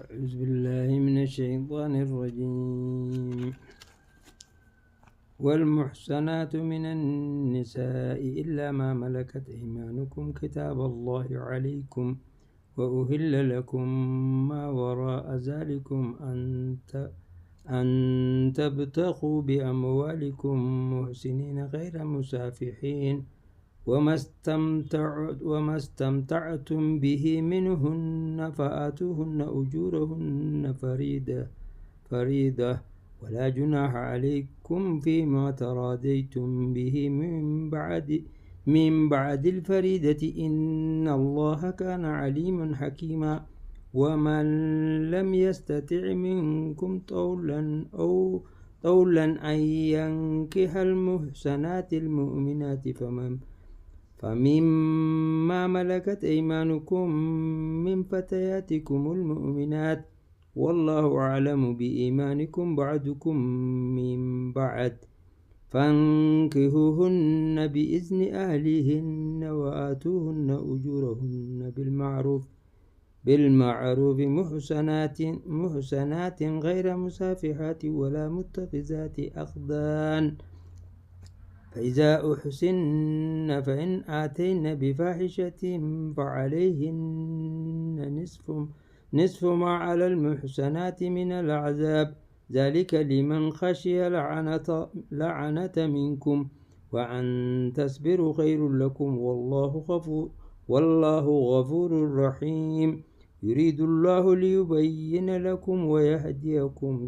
أعوذ بالله من الشيطان الرجيم. والمحصنات من النساء إلا ما ملكت أيمانكم كتاب الله عليكم وأهل لكم ما وراء ذلكم أن تبتغوا بأموالكم محسنين غير مسافحين وما استمتعتم به منهن فآتوهن أجورهن فريدة ولا جناح عليكم فيما تراضيتم به من بعد الفريدة إن الله كان عليما حكيما ومن لم يستطع منكم طولا أن ينكح المحسنات المؤمنات فمما ملكت أيمانكم من فتياتكم المؤمنات والله أعلم بإيمانكم بعضكم من بعد فانكحوهن بإذن أهلهن وآتوهن أجورهن بالمعروف محسنات غير مسافحات ولا متخذات أخدان فإذا أحسن فإن آتين بفاحشة فعليهن نصف ما على المحسنات من العذاب ذلك لمن خشي لعنة منكم وأن تصبروا خير لكم والله غفور رحيم يريد الله ليبين لكم ويهديكم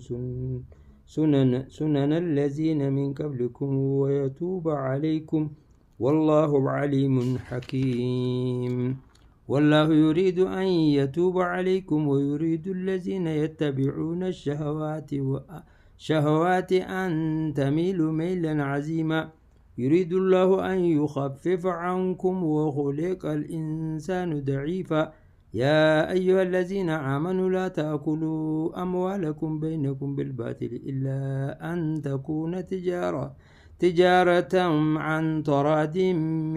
سنن الذين من قبلكم ويتوب عليكم والله عليم حكيم والله يريد أن يتوب عليكم ويريد الذين يتبعون الشهوات أن تميلوا ميلا عظيما يريد الله أن يخفف عنكم وخلق الإنسان ضعيفا يا أيها الذين آمنوا لا تأكلوا أموالكم بينكم بالباطل إلا أن تكون تجارة عن تراض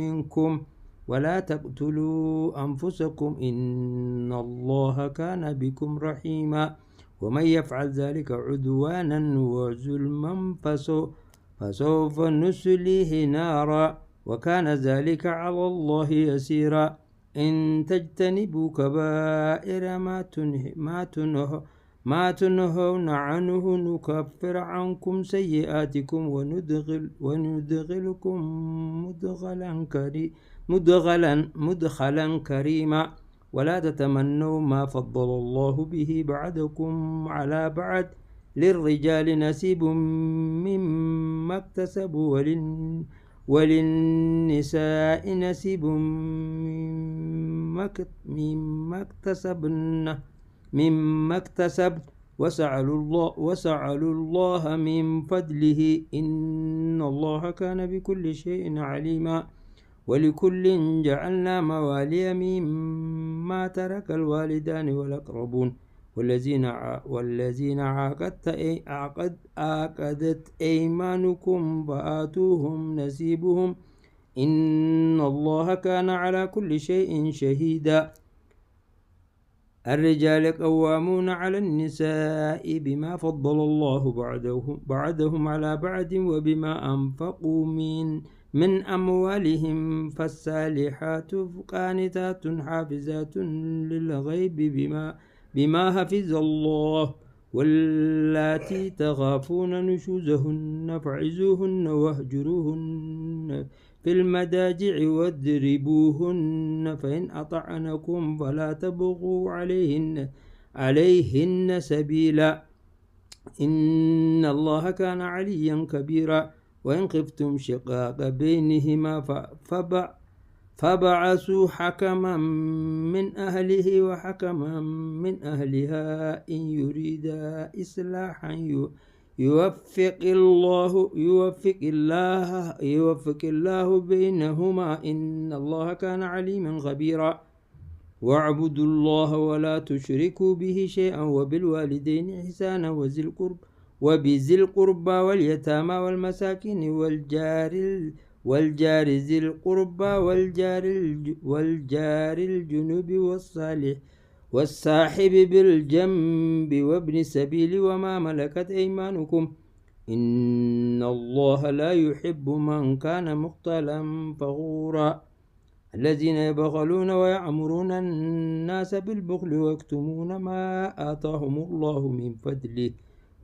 منكم ولا تقتلوا أنفسكم إن الله كان بكم رحيما ومن يفعل ذلك عدوانا وظلما فسوف نصليه نارا وكان ذلك على الله يسيرا إن تجتنبوا كبائر ما تنهون عنه نكفر عنكم سيئاتكم وندخلكم مدخلا كريما ولا تتمنوا ما فضل الله به بعضكم على بعض للرجال نصيب مما اكتسبوا وللنساء نصيب مما اكتسبن وسألوا الله من فضله إن الله كان بكل شيء عليما ولكل جعلنا موالي مما ترك الوالدان والأقربون والذين عقدت أيمانكم فآتوهم نصيبهم إن الله كان على كل شيء شهيدا الرجال قوامون على النساء بما فضل الله بعضهم على بعض وبما أنفقوا من أموالهم فالصالحات قانتات حافظات للغيب بما حفظ الله واللاتي تخافون نشوزهن فعزوهن واهجروهن في المضاجع واضربوهن فإن أطعنكم فلا تبغوا عليهن سبيلا إن الله كان عليا كبيرا وإن خفتم شقاق بينهما فبعثوا حكما من أهله وحكما من أهلها إن يريدا إصلاحا يوفق الله بينهما إن الله كان عليما خبيرا واعبدوا الله ولا تشركوا به شيئا وبالوالدين إحسانا وبذي القربى واليتامى والمساكين والجار ذي القربى والجار الجنوب والساحب بالجنب وابن السبيل وما ملكت أيمانكم إن الله لا يحب من كان مختالا فخورا الذين يبخلون ويأمرون الناس بالبخل ويكتمون ما آتاهم الله من فضله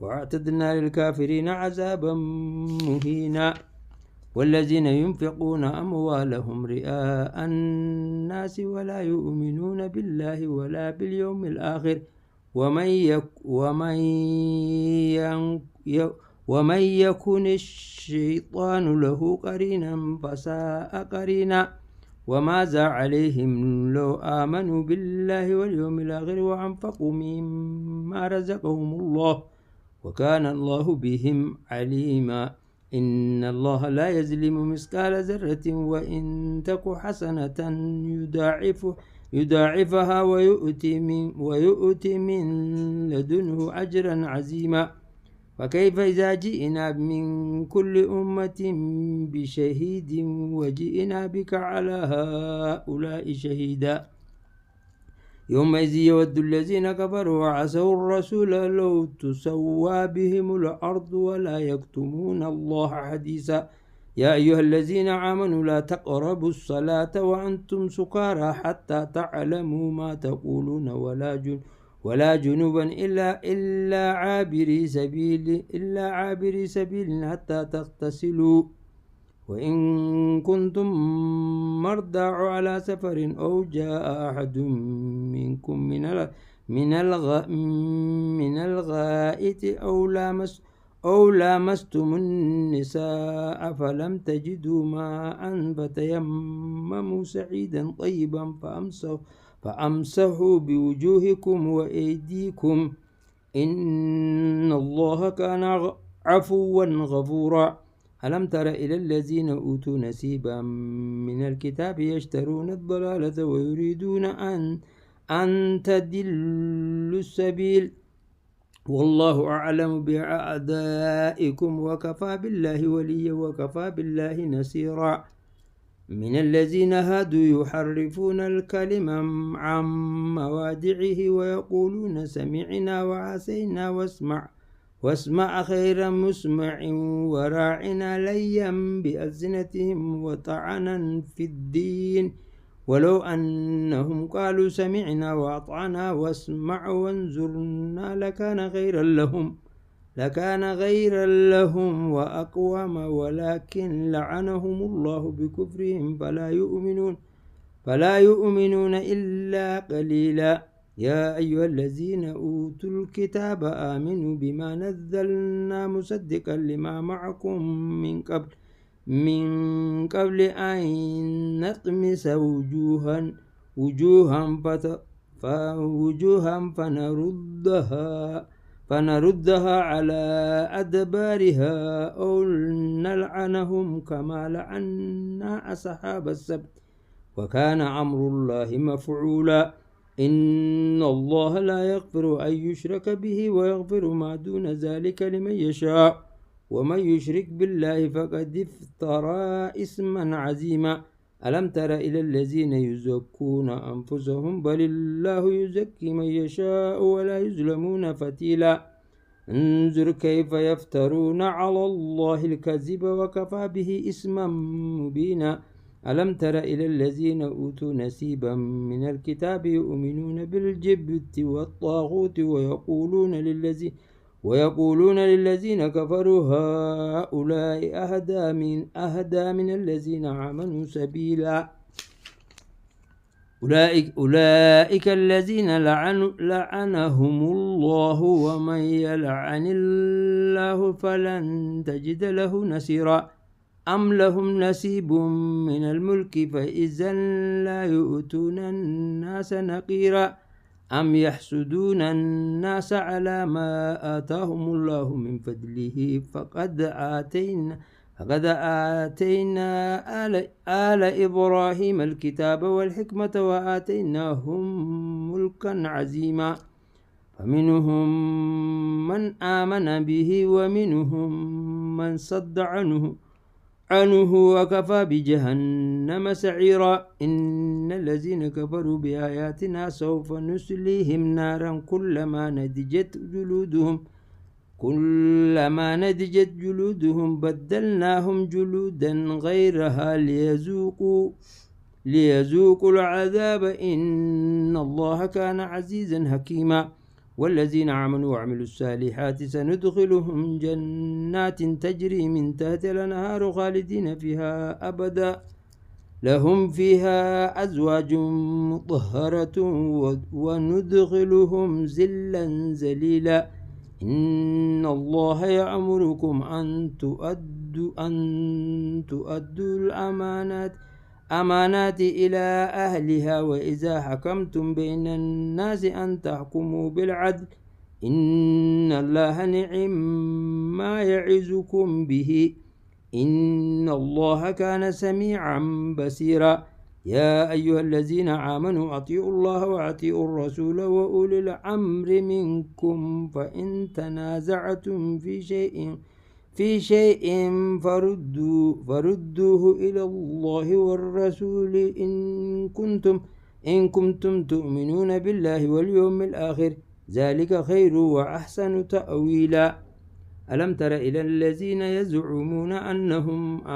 وأعتدنا للكافرين عذابا مهينا والذين ينفقون أموالهم رئاء الناس ولا يؤمنون بالله ولا باليوم الآخر ومن يكن الشيطان له قرينا فساء قرينا وماذا عليهم لو آمنوا بالله واليوم الآخر وأنفقوا مما رزقهم الله وكان الله بهم عليما إن الله لا يظلم مثقال ذرة وإن تك حسنة يضاعفها ويؤتي من لدنه أجرا عظيما فكيف إذا جئنا من كل أمة بشهيد وجئنا بك على هؤلاء شهيدا يومئذ يود الذين كفروا وعصوا الرسول لو تسوى بهم الأرض ولا يكتمون الله حديثا يا أيها الذين آمنوا لا تقربوا الصلاة وأنتم سكارى حتى تعلموا ما تقولون ولا جنوبا إلا عابري سبيل حتى تغتسلوا وإن كنتم مرضى على سفر أو جاء أحد منكم من الغائط أو لامستم النساء فلم تجدوا ماء فتيمموا سعيدا طيبا فأمسحوا بوجوهكم وأيديكم إن الله كان عفوا غفورا ألم تر إلى الذين أوتوا نصيبا من الكتاب يشترون الضلالة ويريدون أن تضلوا السبيل والله أعلم بأعدائكم وكفى بالله وليا وكفى بالله نصيرا من الذين هادوا يحرفون الكلم عن مواضعه ويقولون سمعنا وعصينا واسمع خير مسمع وراعنا ليا بألسنتهم وطعنا في الدين ولو أنهم قالوا سمعنا وأطعنا واسمع وانظرنا لكان خيرا لهم وأقوم ولكن لعنهم الله بكفرهم فلا يؤمنون إلا قليلا يا أيها الذين أوتوا الكتاب آمنوا بما نزلنا مصدقا لما معكم من قبل أن نطمس وجوها فنردها على أدبارها أو نلعنهم كما لعنا أصحاب السبت وكان أمر الله مفعولا إن الله لا يغفر أن يشرك به ويغفر ما دون ذلك لمن يشاء ومن يشرك بالله فقد افترى إثما عظيما ألم تر إلى الذين يزكون أنفسهم بل الله يزكي من يشاء ولا يظلمون فتيلا انظر كيف يفترون على الله الكذب وكفى به إثما مبينا ألم تر إلى الذين أوتوا نصيبا من الكتاب يؤمنون بالجبت والطاغوت ويقولون للذين كفروا هؤلاء أهدى من الذين آمنوا سبيلا أولئك الذين لعنهم الله ومن يلعن الله فلن تجد له نصيرا أم لهم نصيب من الملك فإذا لا يؤتون الناس نقيرا أم يحسدون الناس على ما آتاهم الله من فضله فقد آتينا آل إبراهيم الكتاب والحكمة وآتيناهم ملكا عظيما فمنهم من آمن به ومنهم من صد عنه عنه وكفى بجهنم سعيرا. إن الذين كفروا بآياتنا سوف نسليهم نارا كلما نضجت جلودهم بدلناهم جلودا غيرها ليذوقوا العذاب إن الله كان عزيزا حكيما. والذين آمنوا وعملوا الصالحات سندخلهم جنات تجري من تحتها الأنهار خالدين فيها أبدا لهم فيها أزواج مطهرة وندخلهم ظلا ذليلا. إن الله يأمركم أن تؤدوا الأمانات إلى أهلها وإذا حكمتم بين الناس أن تحكموا بالعدل إن الله نعم ما يعظكم به إن الله كان سميعا بصيرا. يا أيها الذين آمنوا أطيعوا الله وأطيعوا الرسول وأولي الأمر منكم فإن تنازعتم في شيء فردوه إلى الله والرسول إن كنتم تؤمنون بالله واليوم الآخر ذلك خير وأحسن تأويلا. ألم تر إلى الذين يزعمون أنهم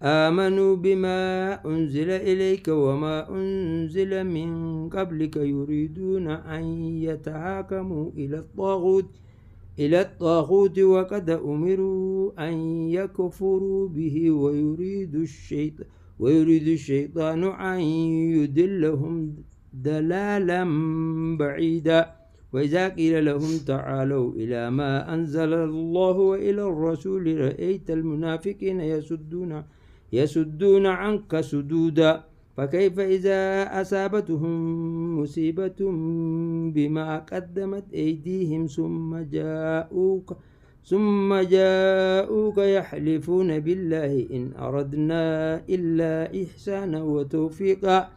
آمنوا بما أنزل إليك وما أنزل من قبلك يريدون أن يتحاكموا إلى الطاغوت وقد أمروا أن يكفروا به ويريد الشيطان أن يدلهم ضلالا بعيدا. وإذا قيل لهم تعالوا إلى ما أنزل الله وإلى الرسول رأيت المنافقين يسدون عنك سدودا. فكيف إذا أصابتهم مصيبة بما قدمت أيديهم ثم جاءوك يحلفون بالله إن أردنا إلا إحسانا وتوفيقا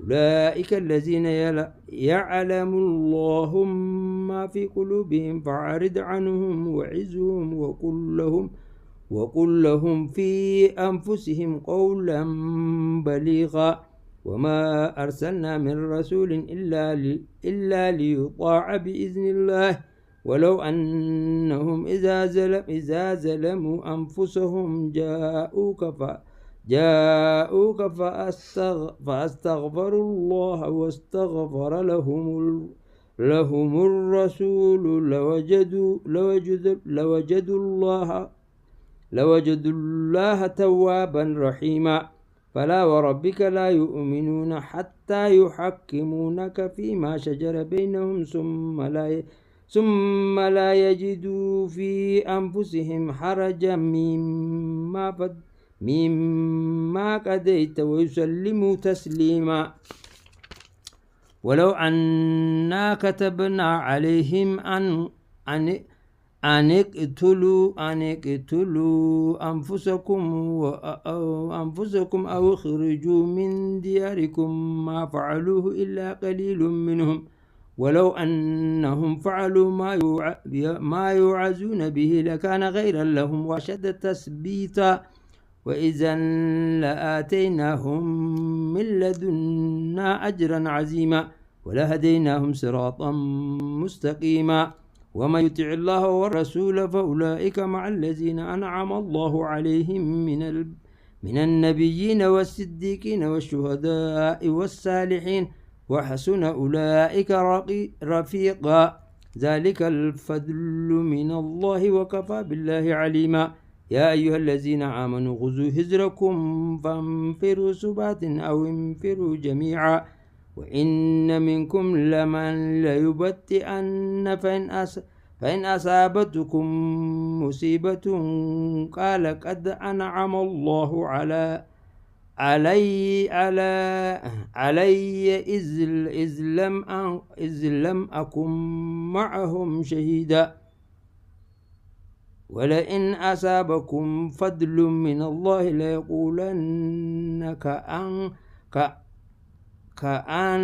أولئك الذين يعلم الله ما في قلوبهم فأعرض عنهم وعظهم وقل لهم في أنفسهم قولا بليغا. وما أرسلنا من رسول إلا ليطاع بإذن الله ولو أنهم إذا ظلموا أنفسهم جاءوك فاستغفروا الله واستغفر لهم الرسول لوجدوا الله توابا رحيما. فلا وربك لا يؤمنون حتى يحكمونك فيما شجر بينهم ثم لا يجدوا في أنفسهم حرجا مما قضيت ويسلموا تسليما. ولو أنا كتبنا عليهم أن اقتلوا أنفسكم أو اخرجوا من دياركم ما فعلوه إلا قليل منهم ولو أنهم فعلوا ما يوعظون به لكان خيرا لهم وأشد تثبيتا وإذا لآتيناهم من لدنا أجرا عظيما ولهديناهم صراطا مستقيما. ومن يطع الله والرسول فأولئك مع الذين أنعم الله عليهم من النبيين والصديقين والشهداء والصالحين وحسن أولئك رفيقا. ذلك الفضل من الله وكفى بالله عليما. يا أيها الذين آمنوا خذوا حذركم فانفروا ثبات أو انفروا جميعا وإن منكم لمن ليبطئن فإن أصابتكم مصيبة قال قد أنعم الله علي إذ لم أكن معهم شهيدا ولئن أصابكم فضل من الله ليقولن كأن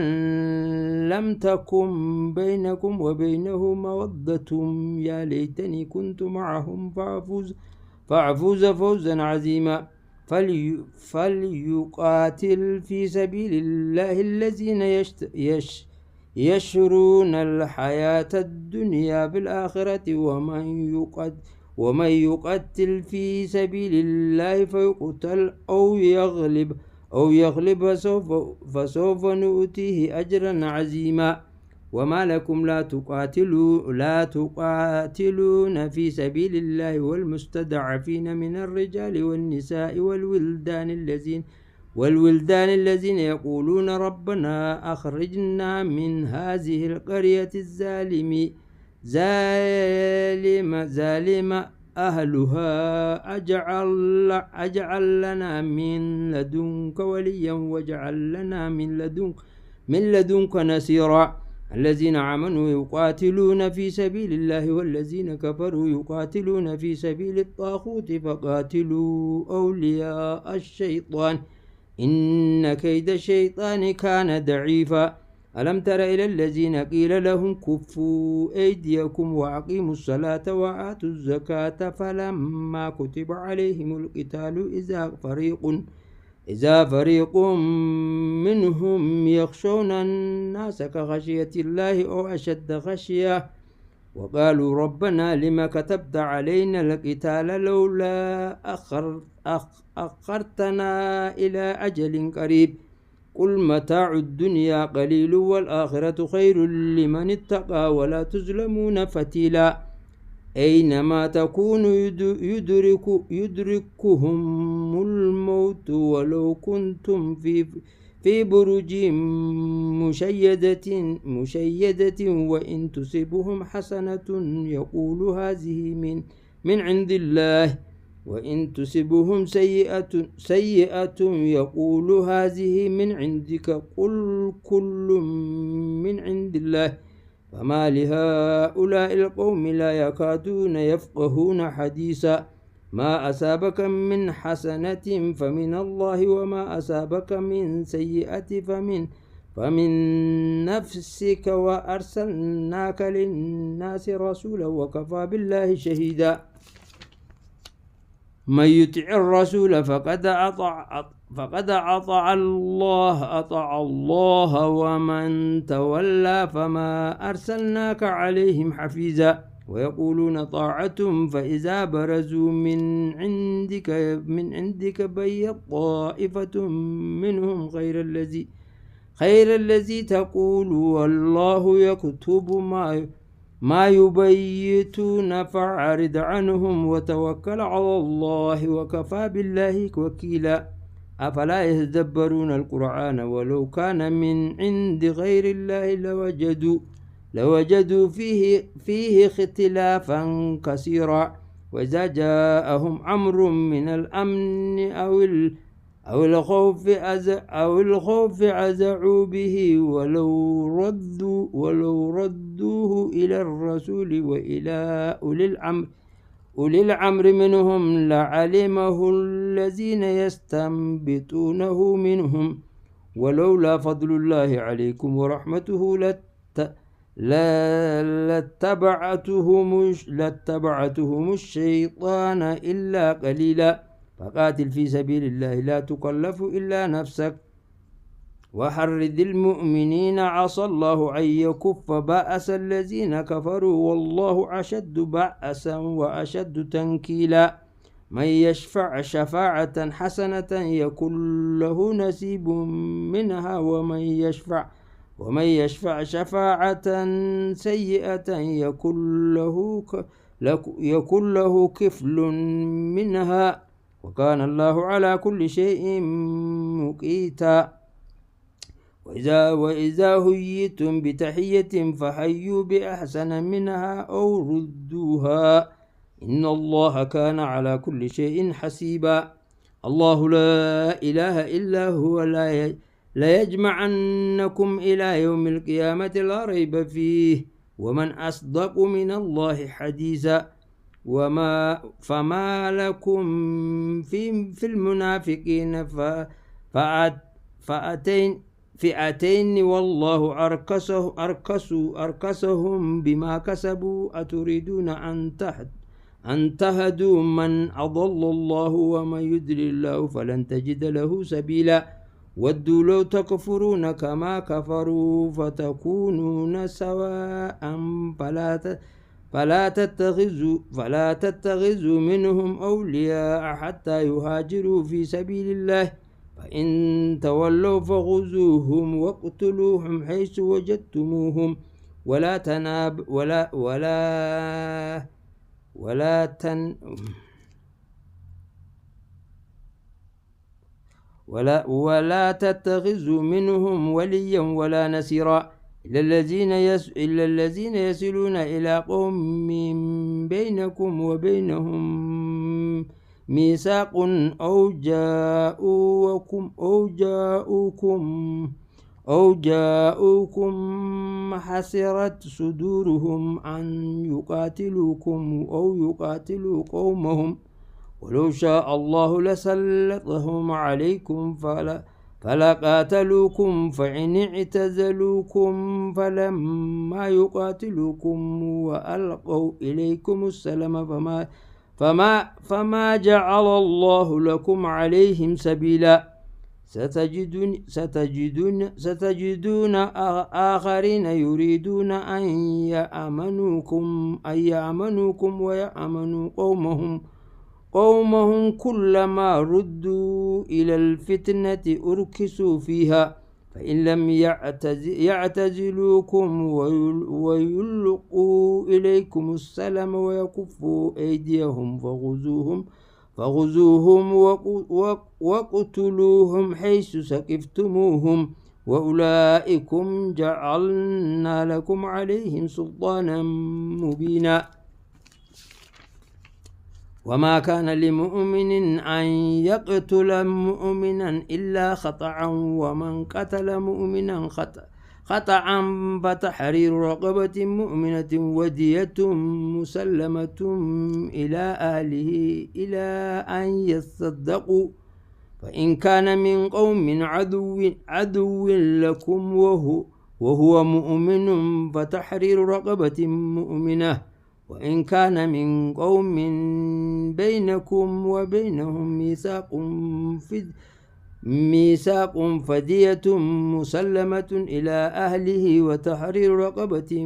لم تكن بينكم وبينه مودة يا ليتني كنت معهم فاعفوز فوزا عظيما. فليقاتل في سبيل الله الذين يشرون الحياة الدنيا بالآخرة، ومن يقتل في سبيل الله فيقتل أو يغلب فسوف نؤتيه أجرا عظيما. وما لكم لا تقاتلون في سبيل الله والمستضعفين من الرجال والنساء والولدان الذين يقولون ربنا أخرجنا من هذه القرية ظالم أهلها أجعل لنا من لدنك وليا واجعل لنا من لدنك نصيرا. الذين آمنوا يقاتلون في سبيل الله والذين كفروا يقاتلون في سبيل الطاغوت فقاتلوا أولياء الشيطان إن كيد الشيطان كان ضعيفا. ألم تر إلى الذين قيل لهم كفوا أيديكم وأقيموا الصلاة وآتوا الزكاة فلما كتب عليهم القتال إذا فريق منهم يخشون الناس كخشية الله أو أشد خشية وقالوا ربنا لما كتبت علينا القتال لولا أخرتنا إلى أجل قريب قل متاع الدنيا قليل والآخرة خير لمن اتقى ولا تظلمون فتيلا. أينما تكونوا يدركهم الموت ولو كنتم في بروج مشيدة وإن تصبهم حسنة يقول هذه من عند الله وإن تصبهم سيئة يقول هذه من عندك قل كل من عند الله فما لهؤلاء القوم لا يكادون يفقهون حديثا. ما أصابك من حسنة فمن الله وما أصابك من سيئة فمن نفسك وأرسلناك للناس رسولا وكفى بالله شهيدا. من يطع الرسول فقد أطاع الله ومن تولى فما أرسلناك عليهم حفيظا. ويقولون طاعة فإذا برزوا من عندك بيت طائفة منهم خير الذي تقول والله يكتب ما يبيتون فاعرض عنهم وتوكل على الله وكفى بالله وكيلا. أفلا يتدبرون القرآن ولو كان من عند غير الله لوجدوا فيه اختلافا كثيرا. وإذا جاءهم أمر من الأمن أو الخوف أذعوا به ولو ردوه إلى الرسول وإلى أولي الأمر منهم لعلمه الذين يستنبطونه منهم ولولا فضل الله عليكم ورحمته لاتبعتهم الشيطان إلا قليلا. فقاتل في سبيل الله لا تكلف إلا نفسك وحرد المؤمنين عسى الله أن يكف بأس الذين كفروا والله أشد بأسا وأشد تنكيلا. من يشفع شفاعة حسنة يكن له نصيب منها ومن يشفع شفاعة سيئة يكن له كفل منها وكان الله على كل شيء مقيتا. وإذا هيتم بتحية فحيوا بأحسن منها أو ردوها إن الله كان على كل شيء حسيبا. الله لا إله إلا هو لا يجمعنكم إلى يوم القيامة لا ريب فيه ومن أصدق من الله حديثا. فما لكم في المنافقين فئتين والله أركسهم بما كسبوا أن تهدوا من أضل الله ومن يضلل الله فلن تجد له سبيلا ودوا لو تكفرون كما كفروا فتكونون سواء فلا تتخذوا منهم أولياء حتى يهاجروا في سبيل الله فإن تولوا فخذوهم واقتلوهم حيث وجدتموهم ولا تناب ولا ولا ولا تن ولا تتخذوا منهم وليا ولا نصيرا إلا الذين يصلون إلى قوم بينكم وبينهم ميثاق أو جاءوكم حسرت صدورهم أن يقاتلوكم أو يقاتلوا قومهم ولو شاء الله لسلطهم عليكم فلقاتلوكم فإن اعتزلوكم فلما يقاتلوكم وألقوا إليكم السلام فما جعل الله لكم عليهم سبيلا ستجدون آخرين يريدون أن يأمنوكم ويأمنوا قومهم كلما ردوا إلى الفتنة أركسوا فيها فإن لم يعتزلوكم ويلقوا إليكم السلام ويكفوا أيديهم فغزوهم وقتلوهم حيث سقفتموهم وأولئكم جعلنا لكم عليهم سلطانا مبينا وما كان لمؤمن أن يقتل مؤمنا إلا خطأ ومن قتل مؤمنا خطأ فتحرير رقبة مؤمنة ودية مسلمة إلى أهله إلى أن يصدقوا فإن كان من قوم عدو لكم وهو مؤمن فتحرير رقبة مؤمنة وإن كان من قوم بينكم وبينهم ميثاق فدية مسلمة إلى أهله وتحرير رقبة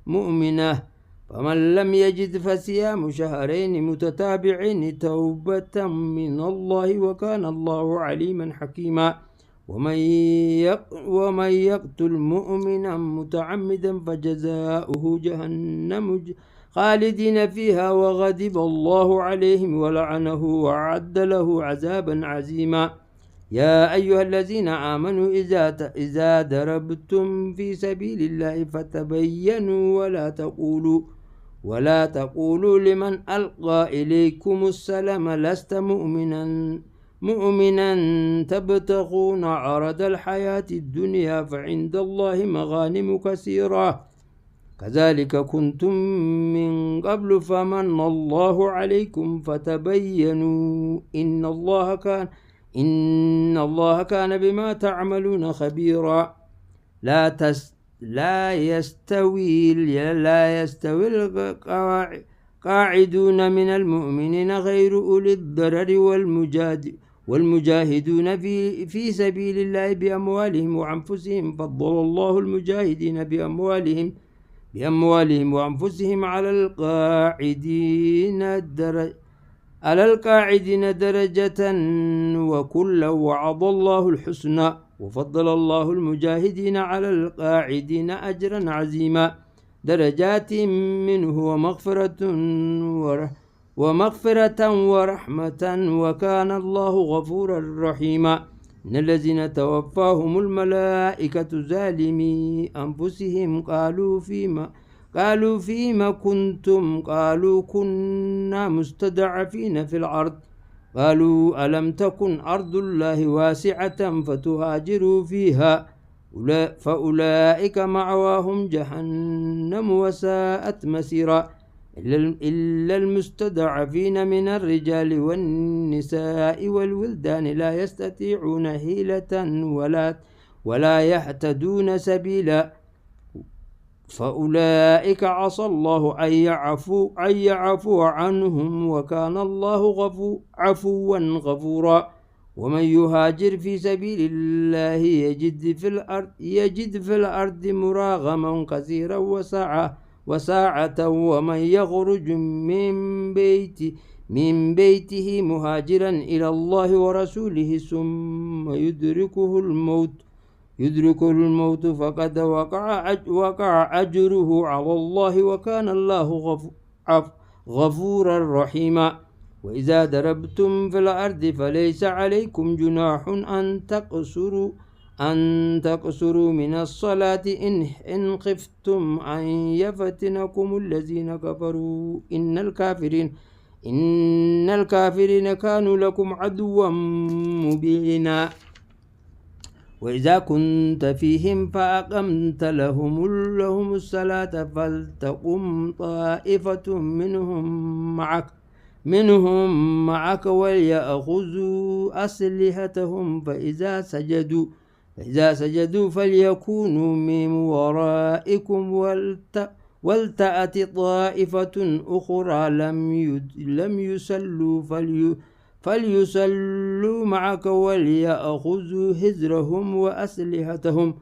مؤمنة فمن لم يجد فصيام شهرين متتابعين توبة من الله وكان الله عليما حكيما ومن يقتل مؤمنا متعمدا فجزاؤه جهنم خالدين فيها وغضب الله عليهم ولعنه وأعد له عذابا عظيما يا أيها الذين آمنوا إذا ضربتم في سبيل الله فتبينوا ولا تقولوا لمن ألقى إليكم السلام لست مؤمنا تبتغون عرض الحياة الدنيا فعند الله مغانم كثيرة كذلك كنتم من قبل فمن الله عليكم فتبينوا إن الله كان بما تعملون خبيرا لا يستوي القاعدون من المؤمنين غير أولي الضرر والمجاهدون في سبيل الله بأموالهم وأنفسهم فضل الله المجاهدين بأموالهم وأنفسهم على القاعدين درجة وكلا وعد الله الحسنى وفضل الله المجاهدين على القاعدين أجرا عظيما درجات منه ومغفرة ورحمة وكان الله غفورا رحيما إن الذين توفاهم الملائكة ظالمي أنفسهم قالوا فيما كنتم قالوا كنا مستضعفين في الأرض قالوا ألم تكن أرض الله واسعة فتهاجروا فيها فأولئك مأواهم جهنم وساءت مسيرا إلا المستضعفين من الرجال والنساء والولدان لا يستطيعون حيلة ولا يهتدون سبيلا فأولئك عسى الله أن يعفو عنهم وكان الله عفوا غفورا ومن يهاجر في سبيل الله يجد في الأرض مراغما كثيرا وساعة ومن يخرج من بيته مهاجرا إلى الله ورسوله ثم يدركه الموت فقد وقع أجره على الله وكان الله غفورا رحيما وإذا ضربتم في الأرض فليس عليكم جناح أن تقصروا من الصلاة إن خفتم أن يفتنكم الذين كفروا إن الكافرين كانوا لكم عدوا مبينا وإذا كنت فيهم فأقمت لهم الصلاة فلتقم طائفة منهم معك وليأخذوا أسلحتهم فإذا سجدوا فليكونوا من ورائكم ولتأت طائفة أخرى لم يصلوا فليصلوا معك وليأخذوا حذرهم وأسلحتهم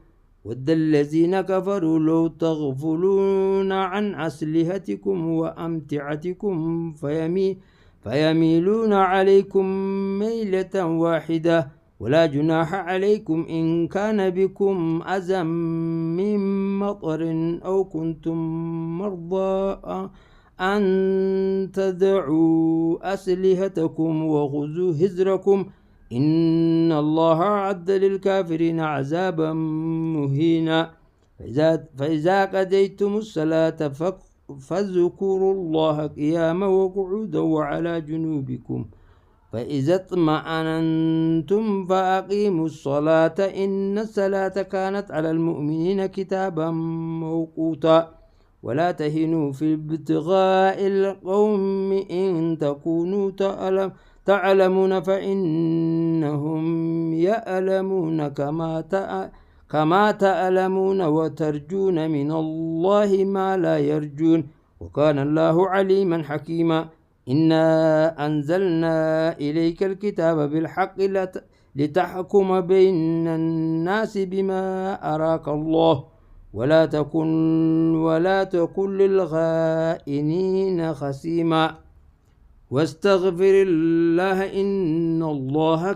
ود الذين كفروا لو تغفلون عن أسلحتكم وأمتعتكم فيميلون عليكم ميلة واحدة ولا جناح عليكم إن كان بكم أذى من مطر أو كنتم مرضى أن تدعوا أسلحتكم وخذوا حذركم إن الله أعد للكافرين عذابا مهينا فإذا قضيتم الصلاة فاذكروا الله قياما وقعودا وعلى جنوبكم فإذا اطمأننتم فأقيموا الصلاة إن الصلاة كانت على المؤمنين كتابا موقوتا ولا تهنوا في ابتغاء القوم إن تكونوا تعلمون فإنهم يعلمون كما تعلمون وترجون من الله ما لا يرجون وكان الله عليما حكيما إنا أنزلنا إليك الكتاب بالحق لتحكم بين الناس بما أراك الله ولا تكن للخائنين خصيما واستغفر الله إن الله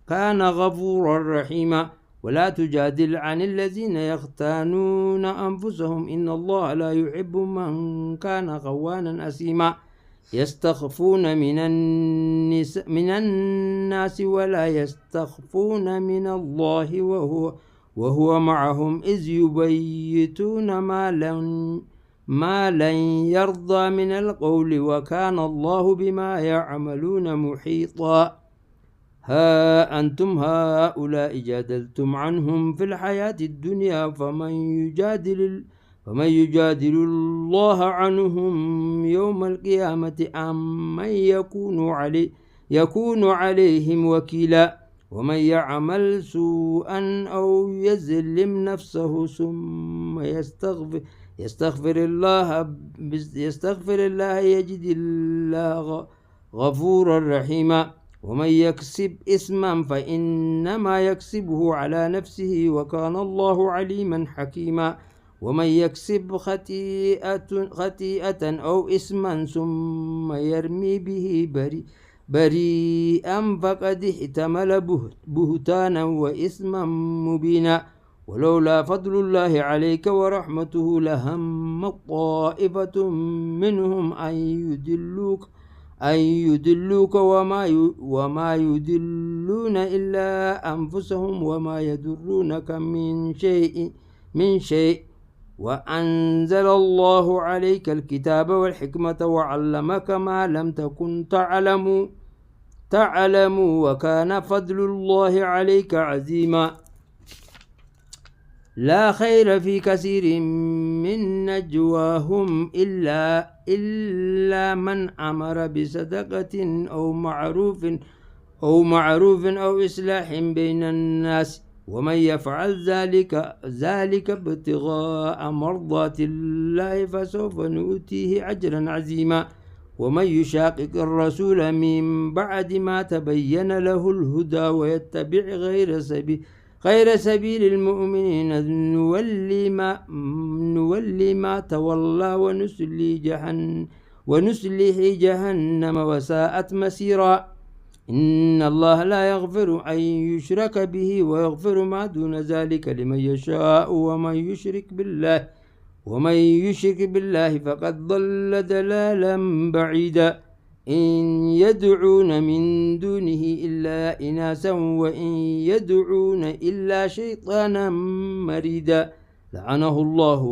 كان غفورا رحيما ولا تجادل عن الذين يختانون أنفسهم إن الله لا يحب من كان خوانا أثيما يستخفون من الناس ولا يستخفون من الله وهو معهم إذ يبيتون ما لن يرضى من القول وكان الله بما يعملون محيطا ها أنتم هؤلاء جادلتم عنهم في الحياة الدنيا فمن يجادل الله عنهم يوم القيامة أم من يكون عليهم وكيلا ومن يعمل سوءا أو يظلم نفسه ثم يستغفر الله يجد الله غفورا رحيما ومن يكسب إثما فإنما يكسبه على نفسه وكان الله عليما حكيما ومن يكسب خطيئة أو إثما ثم يرمي به بريئا فقد احتمل بهتانا وإثما مبينا ولولا فضل الله عليك ورحمته لهم طائفة منهم أن يدلوك وما يدلون إلا أنفسهم وما يدرونك من شيء وأنزل الله عليك الكتاب والحكمة وعلمك ما لم تكن تعلم وكان فضل الله عليك عظيما لا خير في كثير من نجواهم إلا من أمر بصدقة أو معروف أو إصلاح بين الناس ومن يفعل ذلك ابتغاء مرضات الله فسوف نؤتيه أجرا عظيما ومن يشاقق الرسول من بعد ما تبين له الهدى ويتبع غير سبيل المؤمنين نولي ما تولى ونسليه جهنم وساءت مسيرا إن الله لا يغفر أن يشرك به ويغفر ما دون ذلك لمن يشاء ومن يشرك بالله فقد ضل ضلالا بعيدا إن يدعون من دونه إلا إناثا وإن يدعون إلا شيطانا مريدا لعنه الله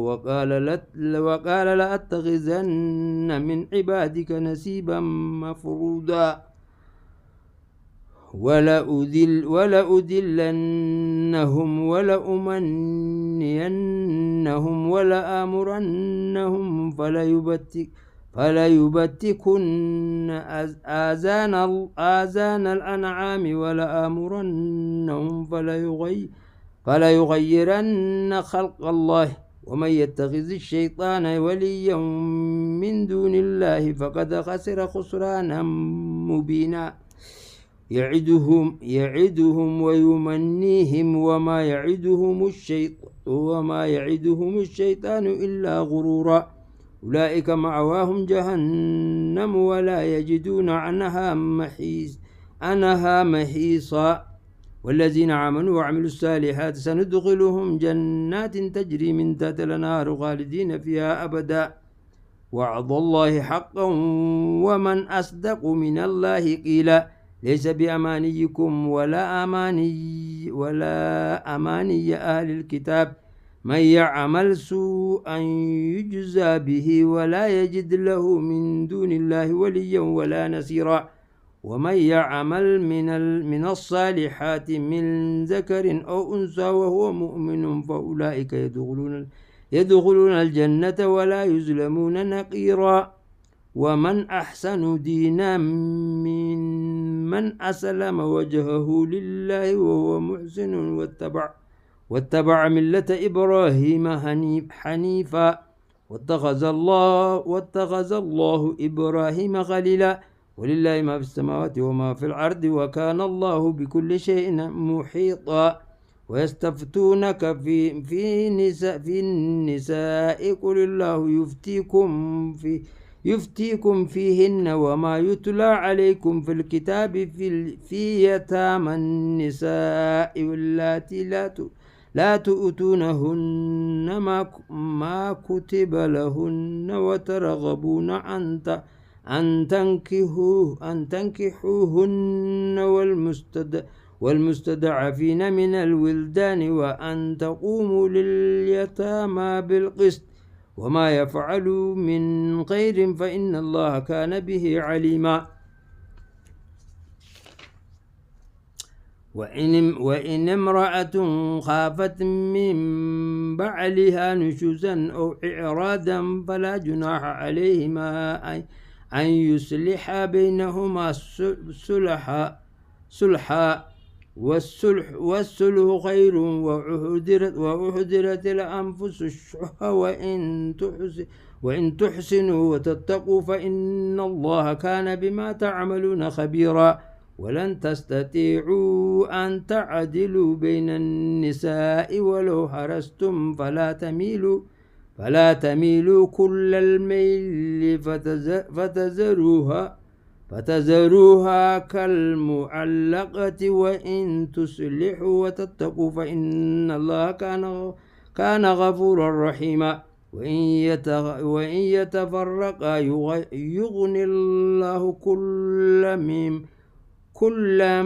وقال لأتخذن من عبادك نصيبا مفروضا ولأذلنهم ولأمنينهم ولآمرنهم فليبتكن آذان الأنعام ولآمرنهم فليغيرن خلق الله ومن يتخذ الشيطان وليا من دون الله فقد خسر خسرانا مبينا يعدهم ويمنيهم وما يعدهم الشيطان إلا غرورا أولئك مأواهم جهنم ولا يجدون عنها محيصا والذين آمنوا وعملوا الصالحات سندخلهم جنات تجري من تحتها الأنهار خالدين فيها أبدا وعد الله حقا ومن أصدق من الله قيلا ليس بأمانيكم ولا أماني أهل الكتاب من يعمل سوءا يجزى به ولا يجد له من دون الله وليا ولا نصيرا ومن يعمل من الصالحات من ذكر أو أنثى وهو مؤمن فأولئك يدخلون الجنة ولا يظلمون نقيرا ومن أحسن دينا ممن أسلم وجهه لله وهو محسن واتبع ملة إبراهيم حنيفا واتخذ الله إبراهيم خليلا ولله ما في السماوات وما في الأرض وكان الله بكل شيء محيطا ويستفتونك في النساء قل الله يفتيكم فيهن وما يتلى عليكم في الكتاب في يتامى النساء واللاتي لا تؤتونهن ما كتب لهن وترغبون أن تنكحوهن والمستضعفين من الولدان وأن تقوموا لليتامى بالقسط وما يفعلوا من خير فإن الله كان به عليما وإن امرأة خافت من بعلها نشوزا أو إعرادا فلا جناح عليهما أن يصلحا بينهما صلحا والصلح خير وأحضرت الأنفس الشح وإن تحسنوا وتتقوا فإن الله كان بما تعملون خبيرا ولن تستطيعوا أن تعدلوا بين النساء ولو حرصتم فلا تميلوا كل الميل فتذروها كالمعلقة وإن تصلحوا وتتقوا فإن الله كان غفورا رحيما وإن يتفرقا يغني الله كلا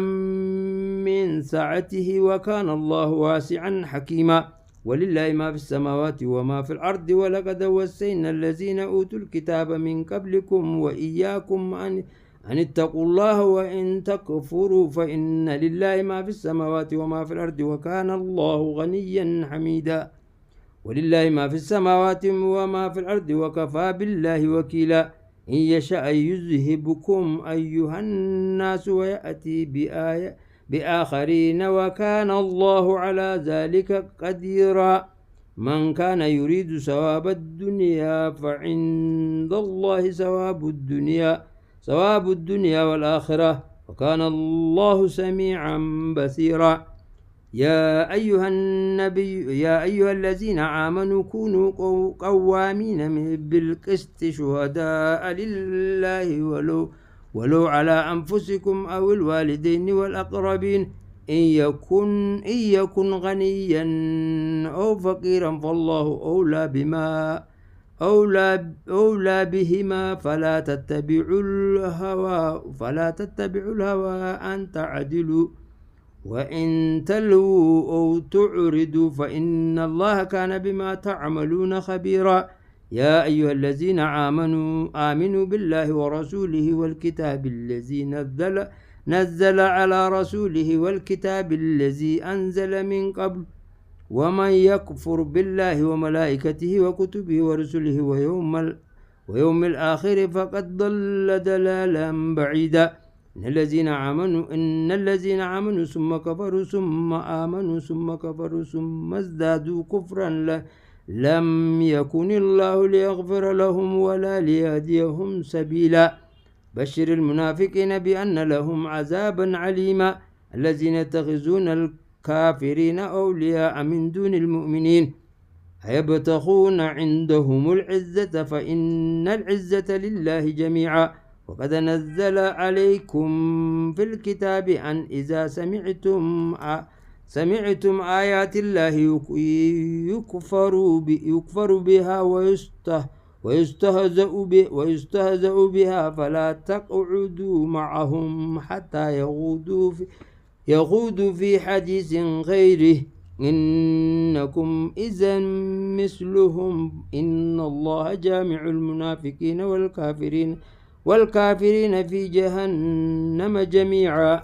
من سعته وكان الله واسعا حكيما ولله ما في السماوات وما في الأرض ولقد وصينا الذين أوتوا الكتاب من قبلكم وإياكم أن اتقوا الله وإن تكفروا فإن لله ما في السماوات وما في الأرض وكان الله غنيا حميدا ولله ما في السماوات وما في الأرض وكفى بالله وكيلا إن يشاء يذهبكم أيها الناس ويأتي بآخرين وكان الله على ذلك قديرا. من كان يريد ثواب الدنيا فعند الله ثواب الدنيا والآخرة وكان الله سميعا بصيرا. يا أيها الذين آمنوا كونوا قوامين بالقسط شهداء لله ولو على أنفسكم أو الوالدين والأقربين إن يكن غنيا أو فقيرا فالله أولى بهما فلا تتبعوا الهوى أن تعدلوا وإن تلووا أو تعرضوا فإن الله كان بما تعملون خبيرا. يا أيها الذين آمنوا بالله ورسوله والكتاب الذي نزل على رسوله والكتاب الذي أنزل من قبل ومن يكفر بالله وملائكته وكتبه ورسله ويوم الآخر فقد ضل ضلالا بعيدا. إن الذين آمنوا ثم كفروا ثم آمنوا ثم كفروا ثم ازدادوا كفرا لم يكن الله ليغفر لهم ولا ليهديهم سبيلا. بشر المنافقين بأن لهم عذابا عليما. الذين يتخذون الكافرين أولياء من دون المؤمنين أيبتغون عندهم العزة فإن العزة لله جميعا. وقد نزل عليكم في الكتاب أن إذا سمعتم آيات الله يكفر بها ويستهزأ بها فلا تقعدوا معهم حتى يخوضوا في حديث غيره إنكم إذا مثلهم إن الله جامع المنافقين والكافرين في جهنم جميعا.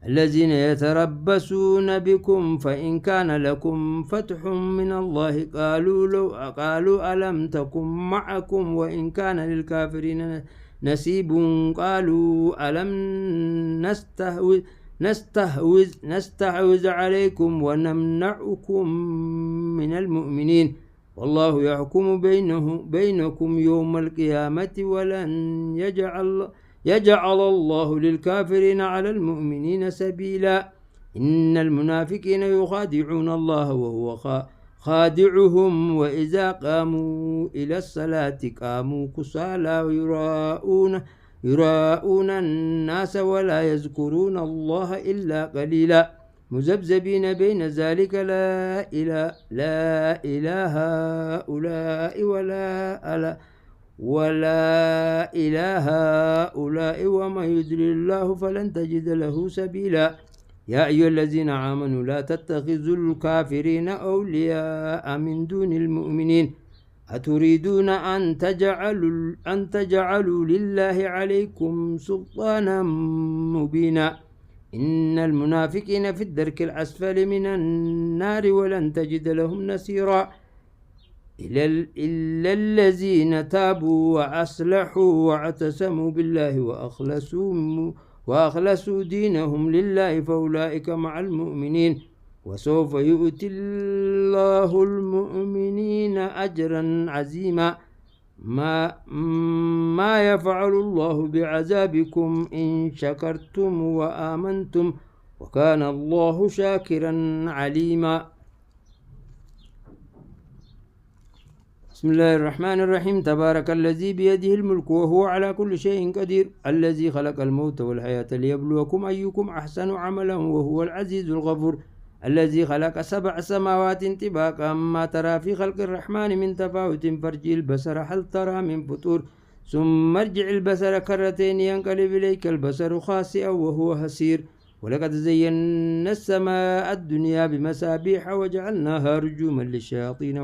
الذين يتربصون بكم فإن كان لكم فتح من الله قالوا ألم تكن معكم وإن كان للكافرين نصيب قالوا ألم نستحوذ عليكم ونمنعكم من المؤمنين والله يحكم بينكم يوم القيامة ولن يجعل الله للكافرين على المؤمنين سبيلا. إن المنافقين يخادعون الله وهو خادعهم وإذا قاموا إلى الصلاة قاموا كسالى يراءون الناس ولا يذكرون الله إلا قليلا مذبذبين بين ذلك لا إله هؤلاء ولا إله هؤلاء ومن يضلل الله فلن تجد له سبيلا. يا أيها الذين آمنوا لا تتخذوا الكافرين أولياء من دون المؤمنين أتريدون أن تجعلوا لله عليكم سلطانا مبينا. إن المنافقين في الدرك الأسفل من النار ولن تجد لهم نصيرا إلا الذين تابوا وأصلحوا واعتصموا بالله وأخلصوا دينهم لله فأولئك مع المؤمنين وسوف يؤتي الله المؤمنين أجرا عظيما. ما يفعل الله بعذابكم إن شكرتم وآمنتم وكان الله شاكرا عليما. بسم الله الرحمن الرحيم. تبارك الذي بيده الملك وهو على كل شيء قدير الذي خلق الموت والحياة ليبلوكم أيكم أحسن عملا وهو العزيز الغفور الذي خلق 7 سماوات طباقا ما ترى في خلق الرحمن من تفاوت فارجع البصر هل ترى من فطور ثم ارجع البصر كرتين ينقلب إليك البصر خاسئا وهو حسير ولقد زينا السماء الدنيا بمصابيح وجعلناها رجوما للشياطين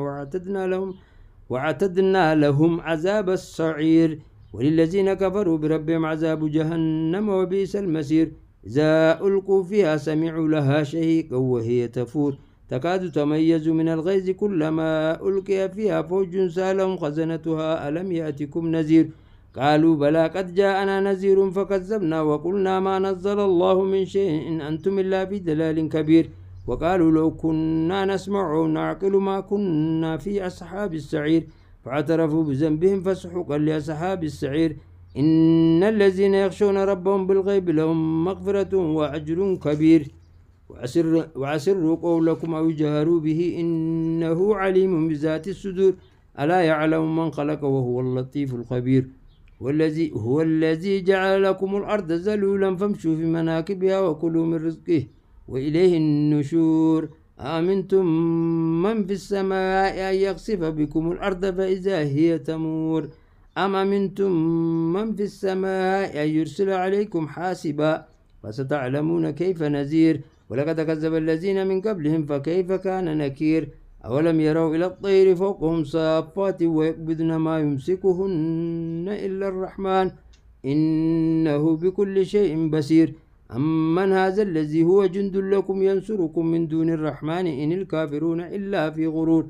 وأعتدنا لهم عذاب السعير وللذين كفروا بربهم عذاب جهنم وبئس المصير. إذا ألقوا فيها سمعوا لها شهيقا وهي تفور تكاد تميز من الغيظ كلما ألقي فيها فوج سألهم خزنتها ألم يأتكم نذير قالوا بلى قد جاءنا نذير فكذبنا وقلنا ما نزل الله من شيء إن أنتم إلا في ضلال كبير وقالوا لو كنا نسمع أو نعقل ما كنا في أصحاب السعير فاعترفوا بذنبهم فسحقا لأصحاب السعير إن الذين يخشون ربهم بالغيب لهم مغفرة وأجر كبير وأسروا قولكم أو جهروا به إنه عليم بذات الصدور ألا يعلم من خلق وهو اللطيف الخبير هو الذي جعل لكم الأرض ذلولا فامشوا في مناكبها وكلوا من رزقه وإليه النشور آمنتم من في السماء أن يخسف بكم الأرض فإذا هي تمور أم أمنتم من في السماء أن يرسل عليكم حاسبا فستعلمون كيف نذير ولقد كذب الذين من قبلهم فكيف كان نكير أولم يروا إلى الطير فوقهم صافات ويقبضن ما يمسكهن إلا الرحمن إنه بكل شيء بصير أمن هذا الذي هو جند لكم ينصركم من دون الرحمن إن الكافرون إلا في غرور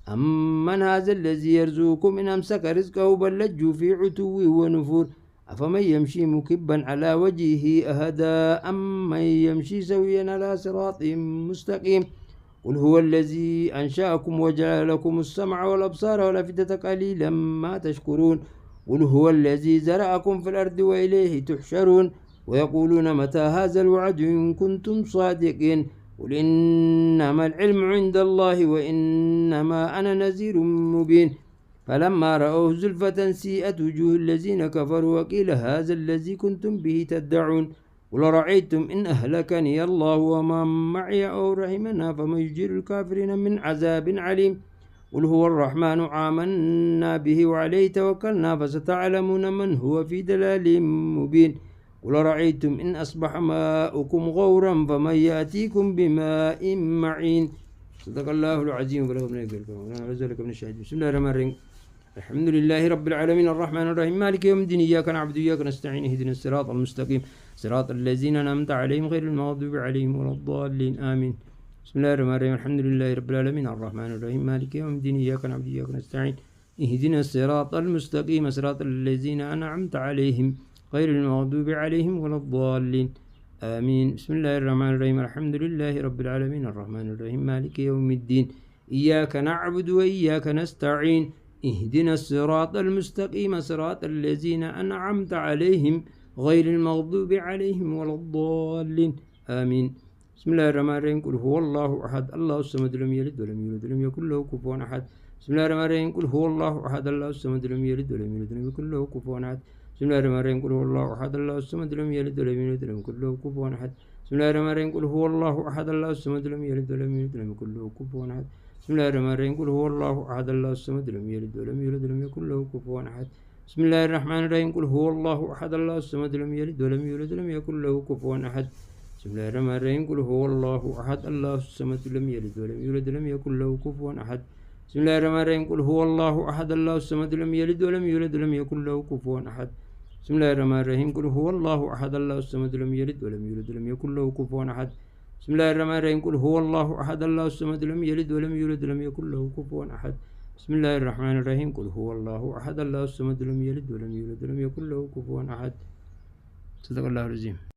أمن هذا الذي يرزقكم إن أمسك رزقه بل لجوا في عتو ونفور أفمن يمشي مكبا على وجهه أهدى أمن يمشي سويا على صراط مستقيم قل هو الذي أنشأكم وجعل لكم السمع والأبصار والأفئدة قليلا ما تشكرون قل هو الذي زرعكم في الأرض وإليه تحشرون ويقولون متى هذا الوعد إن كنتم صادقين قل إنما العلم عند الله وإنما أنا نذير مبين فلما رأوه زلفة سيئت وجوه الذين كفروا وقيل هذا الذي كنتم به تدعون قل رأيتم إن أهلكني الله ومن معي أو رحمنا فمن يجير الكافرين من عذاب عليم قل هو الرحمن آمنا به وعليه توكلنا فستعلمون من هو في دلال مبين قل رأيتم إن أصبح ماؤكم غورا فمن يأتيكم بماء معين صدق الله العظيم وبلغ من من الشهيد بسم الله الرحمن الرحيم الحمد لله رب العالمين الرحمن الرحيم مالك يوم الدين إياك نعبد وإياك نستعين اهدنا الصراط المستقيم صراط الذين أنعمت عليهم غير المغضوب عليهم ولا الضالين آمين بسم الله الرحمن الرحيم الحمد لله رب العالمين الرحمن الرحيم مالك يوم الدين إياك نعبد وإياك نستعين اهدنا الصراط المستقيم صراط الذين أنعمت عليهم غير المغضوب عليهم ولا الضالين آمين بسم الله الرحمن الرحيم الحمد لله رب العالمين الرحمن الرحيم مالك يوم الدين إياك نعبد وإياك نستعين اهدنا الصراط المستقيم صراط الذين أنعمت عليهم غير المغضوب عليهم ولا الضالين آمين بسم الله الرحمن الرحيم قل هو الله أحد الله الصمد لم يلد ولم يولد ولم يكن له كفوا أحد بسم الله الرحمن الرحيم قل هو الله أحد الله الصمد لم يلد ولم يولد ولم يكن له كفوا أحد بسم الله الرحمن الرحيم قل هو الله أحد الله الصمد لم يلد ولم يولد ولم يكن له كفوا أحد بسم الله الرحمن الرحيم قل هو الله أحد الله الصمد لم يلد ولم يولد ولم يكن له كفوا أحد بسم الله الرحمن الرحيم قل هو الله أحد الله الصمد لم يلد ولم يولد ولم يكن له كفوا أحد بسم الله الرحمن الرحيم قل هو الله أحد الله الصمد لم يلد ولم يولد ولم يكن له كفوا أحد بسم الله الرحمن الرحيم قل هو الله أحد الله الصمد لم يلد ولم يولد ولم يكن له كفوا أحد بسم الله الرحمن الرحيم قل هو الله أحد الله الصمد لم يلد ولم يولد ولم يكن له كفوا أحد بسم الله الرحمن الرحيم قل هو الله أحد الله الصمد لم يلد ولم يولد ولم يكن له كفوا أحد بسم الله الرحمن الرحيم قل هو الله أحد الله الصمد لم يلد ولم يولد ولم يكن له كفوا أحد بسم الله الرحمن الرحيم قل هو الله أحد الله الصمد لم يلد ولم يولد ولم يكن له كفوا أحد صدق الله العظيم.